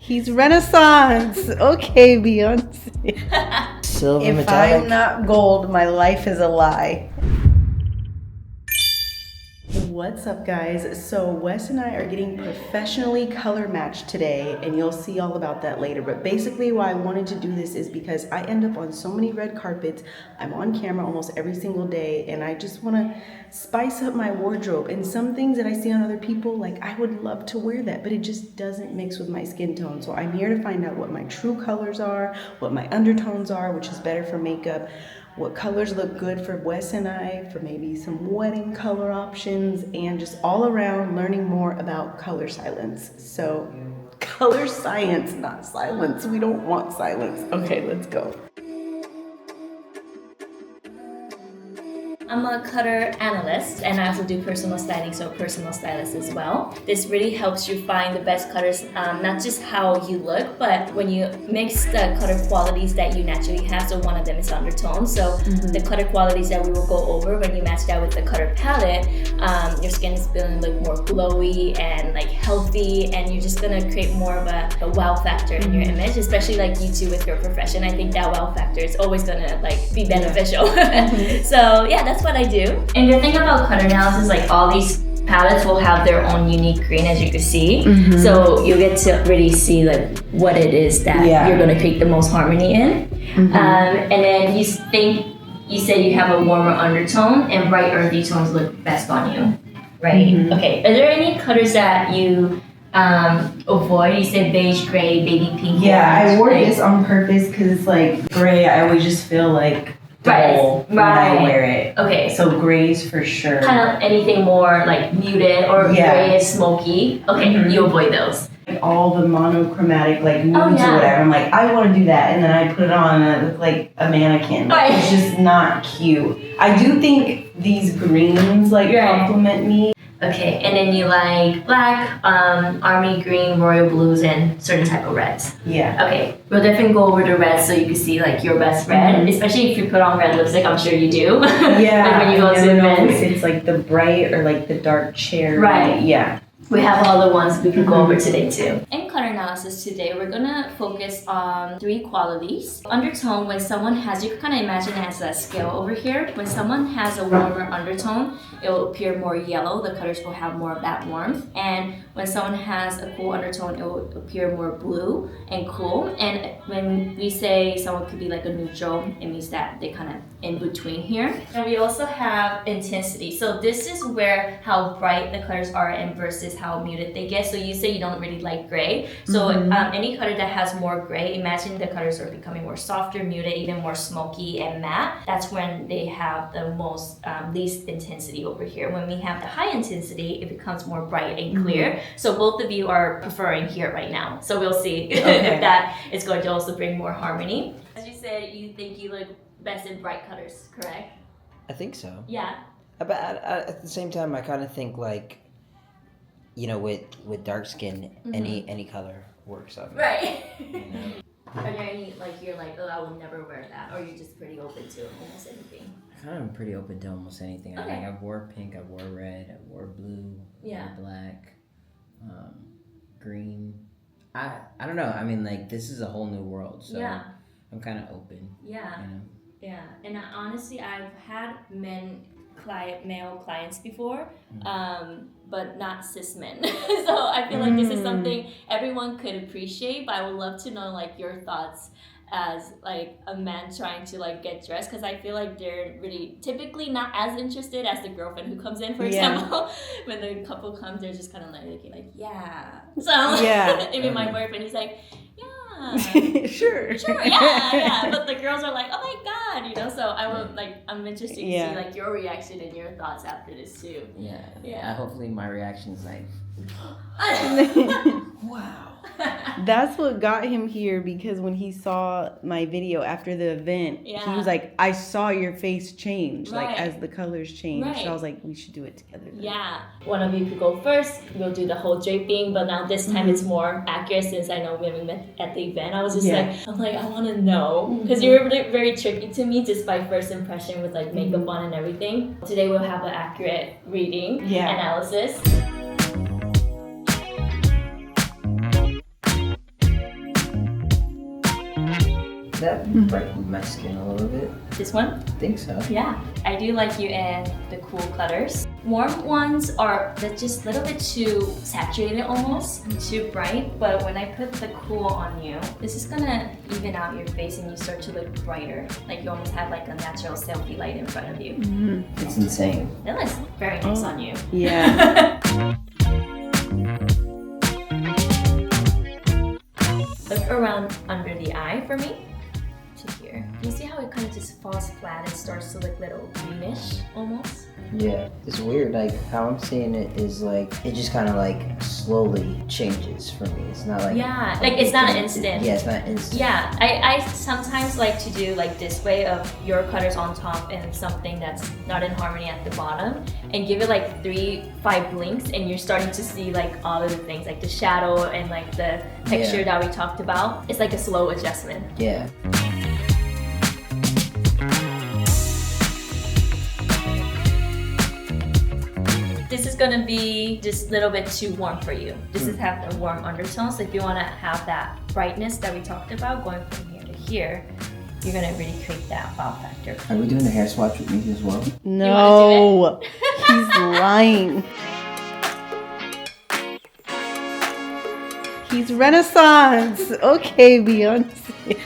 He's Renaissance. Okay, Beyonce. Silver If metallic. I'm not gold, my life is a lie. What's up, guys? So Wes and I are getting professionally color matched today, and you'll see all about that later. But basically why I wanted to do this is because I end up on so many red carpets. I'm on camera almost every single day, and I just want to spice up my wardrobe. And some things that I see on other people, like I would love to wear that, but it just doesn't mix with my skin tone. So I'm here to find out what my true colors are, what my undertones are, which is better for makeup, what colors look good for Wes and I, for maybe some wedding color options, and just all around learning more about color silence. So, color science, not silence. We don't want silence. Okay, let's go. I'm a color analyst, and I also do personal styling, so personal stylist as well. This really helps you find the best colors, not just how you look, but when you mix the color qualities that you naturally have. So one of them is undertone. So the color qualities that we will go over, when you match that with the color palette, your skin is going to look more glowy and like healthy, and you're just going to create more of a wow factor in your image, especially like you two with your profession. I think that wow factor is always going to like be beneficial. So yeah, that's what I do. And the thing about color analysis, like all these palettes will have their own unique green, as you can see. So you get to really see like what it is that you're going to create the most harmony in. And then you said you have a warmer undertone and bright earthy tones look best on you, right? Okay, are there any colors that you avoid? You said beige, gray, baby pink. Yeah, I wore this on purpose because it's like gray. I always just feel like dull when I wear it. Okay. So grays for sure. Kind of anything more like muted or gray is smoky. Okay, you avoid those. Like all the monochromatic like nudes or whatever. I'm like, I want to do that, and then I put it on and I look like a mannequin. Like, it's just not cute. I do think these greens like compliment me. Okay, and then you like black, army green, royal blues, and certain type of reds. Yeah. Okay, we'll definitely go over the reds so you can see like your best red, especially if you put on red lipstick. I'm sure you do. Yeah. Like when you go to events. If it's like the bright or like the dark cherry. Right. Yeah. We have all the ones we can go over today too. In color analysis today, we're gonna focus on 3 qualities. Undertone, when someone has, you can kind of imagine it as a scale over here. When someone has a warmer undertone, it will appear more yellow. The colors will have more of that warmth. And when someone has a cool undertone, it will appear more blue and cool. And when we say someone could be like a neutral, it means that they kind of in between here. And we also have intensity. So this is where how bright the colors are and versus how muted they get. So you say you don't really like gray. So any color that has more gray, imagine the colors are becoming more softer, muted, even more smoky and matte. That's when they have the most least intensity over here. When we have the high intensity, it becomes more bright and clear. So both of you are preferring here right now. So we'll see if that is going to also bring more harmony. As you said, you think you look best in bright colors, correct? I think so. Yeah. But at the same time, I kind of think like, you know, with dark skin, any color works on me. Right. You know? Are there any like you're like, oh, I would never wear that, or you're just pretty open to almost anything? I kind of am pretty open to almost anything. Okay. I wore pink, I wore red, I wore blue, I wore black, green. I don't know. I mean, like this is a whole new world, so I'm kind of open. Yeah. You know? Yeah. And honestly, I've had male clients before, but not cis men. So I feel like this is something everyone could appreciate, but I would love to know like your thoughts as like a man trying to like get dressed, because I feel like they're really typically not as interested as the girlfriend who comes in, for example. When the couple comes, they're just kind of like looking like, so even my boyfriend, he's like, sure, but the girls are like, oh my god, you know. So I will I'm interested to see like your reaction and your thoughts after this too. Hopefully my reaction is like wow. That's what got him here, because when he saw my video after the event, he was like, I saw your face change, like as the colors changed. So I was like, we should do it together then. Yeah. One of you could go first. We'll do the whole draping, but now this time it's more accurate since I know when we met at the event. I was just I want to know, because you're really, very tricky to me just by first impression with like makeup on and everything. Today we'll have an accurate reading analysis. that brightened my skin a little bit. This one? I think so. Yeah, I do like you and the cool colors. Warm ones are just a little bit too saturated almost, too bright, but when I put the cool on you, this is gonna even out your face and you start to look brighter. Like you almost have like a natural selfie light in front of you. It's insane. That looks very nice on you. Yeah. Look around under the eye for me. To here. You see how it kind of just falls flat and starts to look little greenish almost? Yeah, it's weird. Like how I'm seeing it is like it just kind of like slowly changes for me. It's not like like it's not an instant. Yeah, it's not instant. Yeah, I sometimes like to do like this way of your colors on top and something that's not in harmony at the bottom, and give it like 3-5 blinks, and you're starting to see like all of the things like the shadow and like the texture that we talked about. It's like a slow adjustment. Yeah. This is gonna be just a little bit too warm for you. This is have a warm undertone, so if you wanna have that brightness that we talked about going from here to here, you're gonna really create that wow factor. Are we doing the hair swatch with me as well? No, he's lying. He's Renaissance. Okay, Beyonce.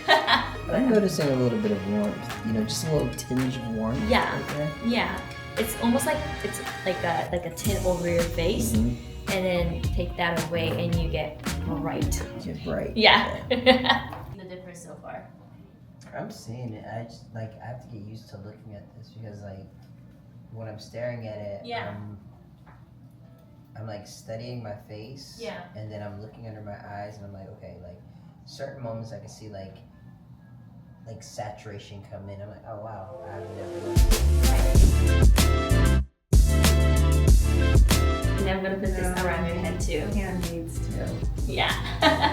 I'm noticing a little bit of warmth. You know, just a little tinge of warmth. Yeah, right there. yeah. It's almost like it's like a tint over your face, and then take that away, and you get bright. Get bright. Yeah. The difference so far. I'm seeing it. I just like I have to get used to looking at this because like when I'm staring at it, I'm like studying my face. Yeah. And then I'm looking under my eyes and I'm like, okay, like certain moments I can see like saturation come in. I'm like, oh wow, I've never And I'm gonna put this around your head too. Hand needs to. Yeah.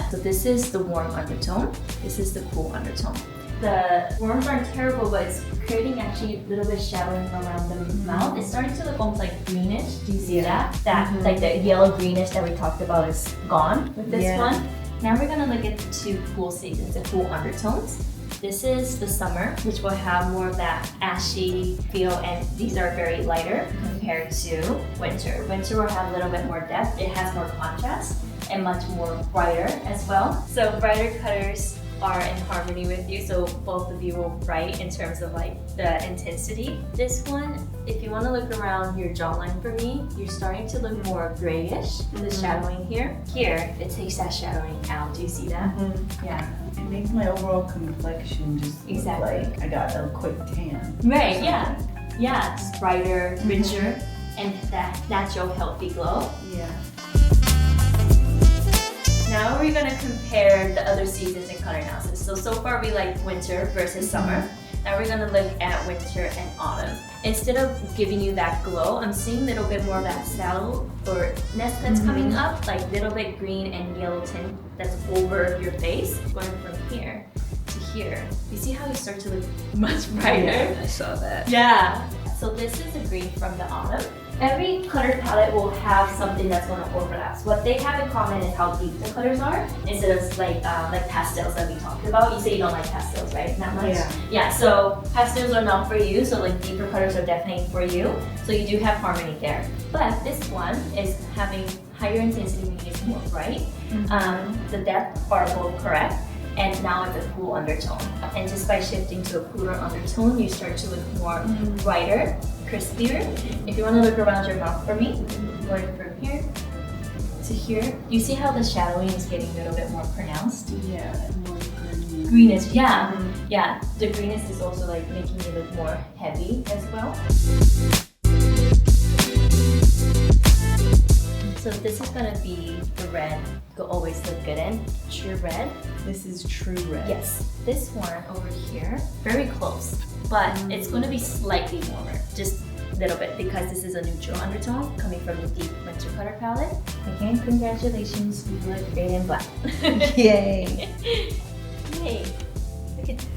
So this is the warm undertone. This is the cool undertone. The warms aren't terrible, but it's creating actually a little bit of shadowing around the mouth. It's starting to look almost like greenish. Do you see that? That like the yellow greenish that we talked about is gone with this one. Now we're gonna look at the two cool seasons, the cool undertones. This is the summer, which will have more of that ashy feel, and these are very lighter compared to winter. Winter will have a little bit more depth. It has more contrast and much more brighter as well. So brighter colors are in harmony with you, so both of you will bright in terms of like the intensity. This one, if you want to look around your jawline for me, you're starting to look more grayish, the shadowing here. Here, it takes that shadowing out. Do you see that? Yeah. It makes my overall complexion just look like I got a quick tan. Right, yeah. Yeah, it's brighter, richer, and that natural healthy glow. Yeah. Now we're gonna compare the other seasons in color analysis. So far we like winter versus summer. Now we're gonna look at winter and autumn. Instead of giving you that glow, I'm seeing a little bit more of that sallow or nest that's coming up, like a little bit green and yellow tint that's over your face. Going from here to here, you see how you start to look much brighter? Yeah, I saw that. Yeah. So this is the green from the autumn. Every color palette will have something that's going to overlap. So what they have in common is how deep the colors are, instead of like pastels that we talked about. You say you don't like pastels, right? Not much? Yeah, so pastels are not for you, so like deeper colors are definitely for you. So you do have harmony there. But this one is having higher intensity, meaning it's more bright. The depth are both correct. And now it's a cool undertone. And just by shifting to a cooler undertone, you start to look more brighter, crispier. If you want to look around your mouth for me, going from here to here, you see how the shadowing is getting a little bit more pronounced? Yeah, and more green. Greenish, yeah. Yeah, the greenness is also like making it look more heavy as well. So this is gonna be the red you'll always look good in, true red. This is true red. Yes, this one over here, very close, but it's going to be slightly warmer, just a little bit, because this is a neutral undertone coming from the deep winter color palette. Again, congratulations, you look great in black. Yay! Yay! Look at that.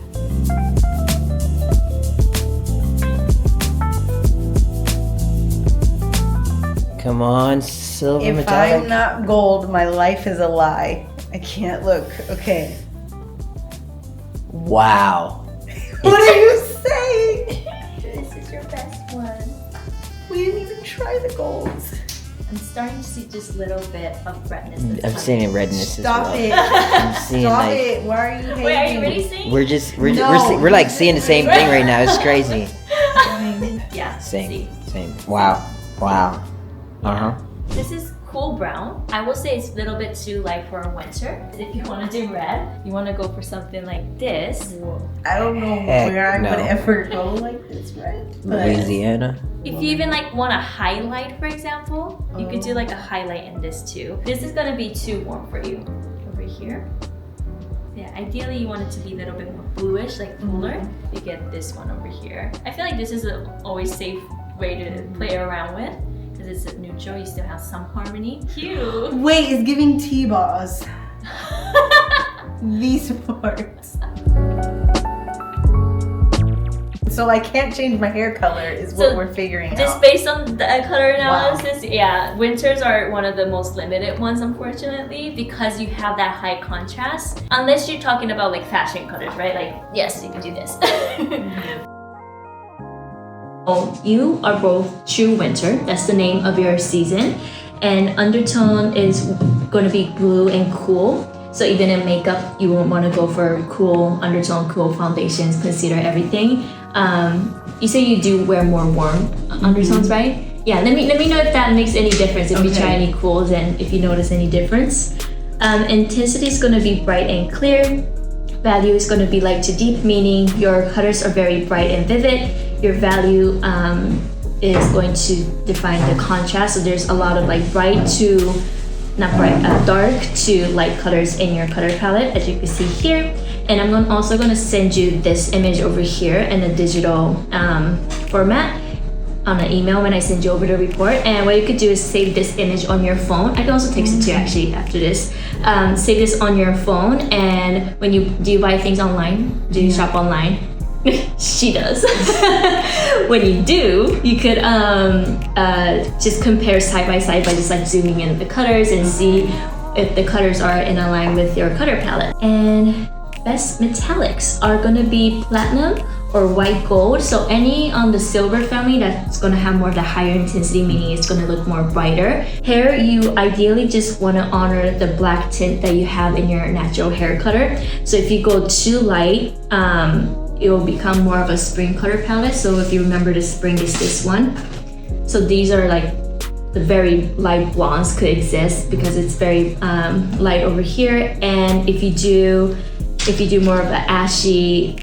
Come on, silver If metallic. I'm not gold, my life is a lie. I can't look. Okay. Wow. What are you saying? This is your best one. We didn't even try the golds. I'm starting to see just a little bit of redness. I'm seeing redness Stop as it. well. I'm seeing Stop like it. Why are you hating? Wait, are you really seeing? we're like seeing the same thing right now. It's crazy. Yeah. Same. Wow. Uh-huh. This is cool brown. I will say it's a little bit too light for winter. If you want to do red, you want to go for something like this. I don't know Heck where I no. would ever go like this, right? But Louisiana. If you even like want to highlight, for example, you could do like a highlight in this too. This is gonna be too warm for you over here. Yeah, ideally you want it to be a little bit more bluish, like cooler. You get this one over here. I feel like this is a always safe way to play around with because it's a neutral. You still have some harmony. Cute. wait, it's giving T-Boss. These parts. So I can't change my hair color is what So we're figuring Just out. based on the color analysis, yeah, winters are one of the most limited ones, unfortunately, because you have that high contrast. Unless you're talking about like fashion colors, right? Like, yes, you can do this. Oh, you are both true winter. That's the name of your season. And undertone is going to be blue and cool. So even in makeup, you won't want to go for cool undertone, cool foundations, concealer, everything. You say you do wear more warm undertones, right? Yeah, let me know if that makes any difference, if you try any cools and if you notice any difference. Intensity is going to be bright and clear. Value is going to be light to deep, meaning your colors are very bright and vivid. Your value is going to define the contrast. So there's a lot of like bright to dark to light colors in your color palette, as you can see here. And I'm also going to send you this image over here in a digital format on an email when I send you over the report. And what you could do is save this image on your phone. I can also text it to you actually after this. Save this on your phone, and do you buy things online? Do you shop online? She does. When you do, you could just compare side by side by just like zooming in the colors and see if the colors are in line with your color palette. And best metallics are gonna be platinum or white gold. So any on the silver family, that's gonna have more of the higher intensity, meaning it's gonna look more brighter. Hair, you ideally just wanna honor the black tint that you have in your natural hair color. So if you go too light, it will become more of a spring color palette. So if you remember, the spring is this one. So these are like the very light blondes could exist because it's very light over here. And if you do more of an ashy,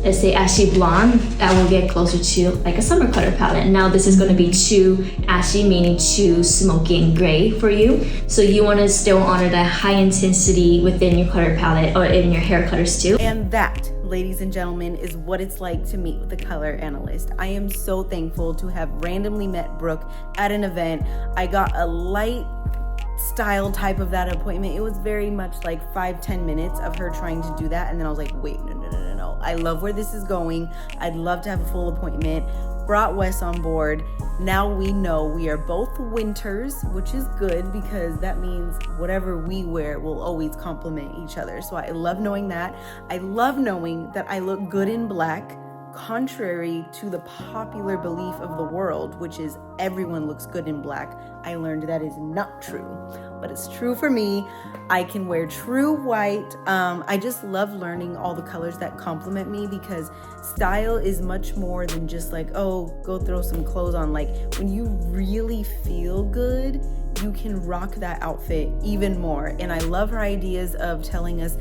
let's say ashy blonde, that will get closer to like a summer color palette. Now this is going to be too ashy, meaning too smoky and gray for you. So you want to still honor that high intensity within your color palette or in your hair colors too. And that, ladies and gentlemen, is what it's like to meet with a color analyst. I am so thankful to have randomly met Brooke at an event. I got a light style type of that appointment. It was very much like 5-10 minutes of her trying to do that, and then I was like, wait, no. I love where this is going. I'd love to have a full appointment. Brought Wes on board. Now we know we are both winters, which is good because that means whatever we wear will always complement each other. So I love knowing that. I love knowing that I look good in black, contrary to the popular belief of the world, which is everyone looks good in black. I learned that is not true, but it's true for me. I can wear true white. I just love learning all the colors that complement me because style is much more than just like, oh, go throw some clothes on. Like when you really feel good, you can rock that outfit even more. And I love her ideas of telling us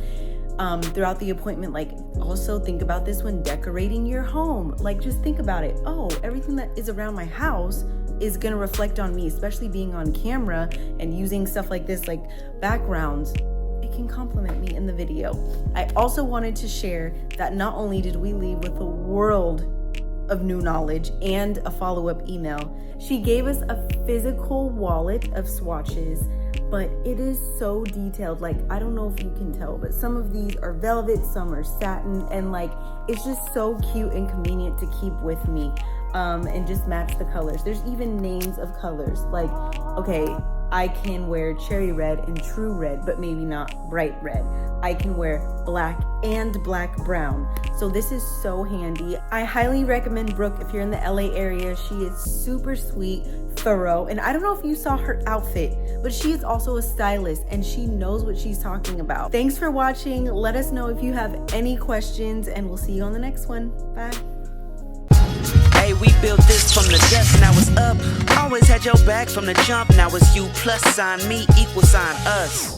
throughout the appointment, like also think about this when decorating your home. Like just think about it. Oh, everything that is around my house is gonna reflect on me, especially being on camera and using stuff like this, like backgrounds. It can complement me in the video. I also wanted to share that not only did we leave with a world of new knowledge and a follow-up email, she gave us a physical wallet of swatches, but it is so detailed. Like, I don't know if you can tell, but some of these are velvet, some are satin, and like, it's just so cute and convenient to keep with me and just match the colors. There's even names of colors. Like, okay, I can wear cherry red and true red, but maybe not bright red. I can wear black and black brown. So this is so handy. I highly recommend Brooke if you're in the LA area. She is super sweet, thorough, and I don't know if you saw her outfit, but she is also a stylist and she knows what she's talking about. Thanks for watching. Let us know if you have any questions, and we'll see you on the next one. Bye. Hey, we built this from the dust, now it's up. Always had your back from the jump, now it's you plus sign me equal sign us.